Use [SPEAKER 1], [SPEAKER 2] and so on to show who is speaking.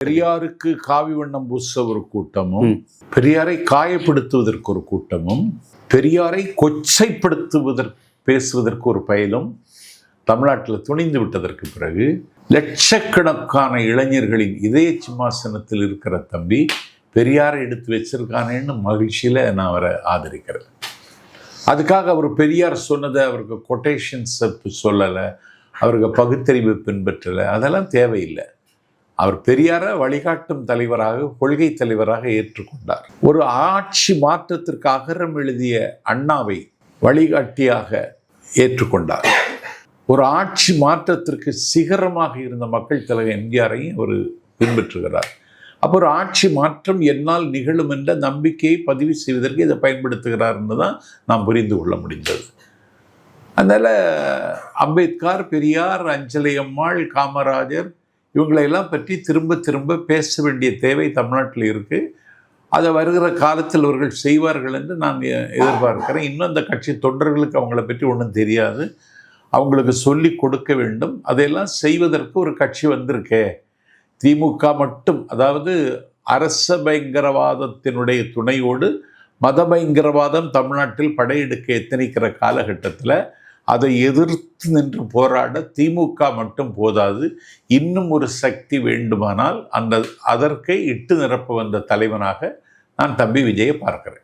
[SPEAKER 1] பெரியாருக்கு காவி வண்ணம் பூச ஒரு கூட்டமும், பெரியாரை காயப்படுத்துவதற்கு ஒரு கூட்டமும், பெரியாரை பேசுவதற்கு ஒரு பயலும் தமிழ்நாட்டில் துணிந்து விட்டதற்கு பிறகு லட்சக்கணக்கான இளைஞர்களின் இதய சிம்மாசனத்தில் இருக்கிற தம்பி பெரியாரை எடுத்து வச்சிருக்கானேன்னு மகிழ்ச்சியில் நான் அவரை ஆதரிக்கிறேன். அதுக்காக அவர் பெரியார் சொன்னதை அவருக்கு கொட்டேஷன்ஸ் சொல்லலை, அவருக்கு பகுத்தறிவு பின்பற்றலை, அதெல்லாம் தேவையில்லை. அவர் பெரியாரை வழிகாட்டும் தலைவராக, கொள்கை தலைவராக ஏற்றுக்கொண்டார். ஒரு ஆட்சி மாற்றத்திற்கு அகரம் எழுதிய அண்ணாவை வழிகாட்டியாக ஏற்றுக்கொண்டார். ஒரு ஆட்சி மாற்றத்திற்கு சிகரமாக இருந்த மக்கள் தலைவர் எம்ஜிஆரையும் அவர் பின்பற்றுகிறார். அப்போ ஒரு ஆட்சி மாற்றம் என்னால் நிகழும் என்ற நம்பிக்கையை பதிவு செய்வதற்கு இதை பயன்படுத்துகிறார்னு தான் நாம் புரிந்து கொள்ள முடிந்தது. அதனால் அம்பேத்கர், பெரியார், அஞ்சலை அம்மாள், காமராஜர் இவங்களையெல்லாம் பற்றி திரும்ப திரும்ப பேச வேண்டிய தேவை தமிழ்நாட்டில் இருக்குது. அதை வருகிற காலத்தில் அவர்கள் செய்வார்கள் என்று நான் எதிர்பார்க்கிறேன். இன்னும் அந்த கட்சி தொண்டர்களுக்கு அவங்கள பற்றி ஒன்றும் தெரியாது, அவங்களுக்கு சொல்லி கொடுக்க வேண்டும். அதையெல்லாம் செய்வதற்கு ஒரு கட்சி வந்திருக்கே. திமுக மட்டும், அதாவது அரச பயங்கரவாதத்தினுடைய துணையோடு மத பயங்கரவாதம் தமிழ்நாட்டில் படையெடுக்க எத்தனிக்கிற காலகட்டத்தில் அதை எதிர்த்து நின்று போராட திமுக மட்டும் போதாது, இன்னும் ஒரு சக்தி வேண்டுமானால் அதற்கை இட்டு நிரப்ப வந்த தலைவனாக நான் தம்பி விஜயை பார்க்கிறேன்.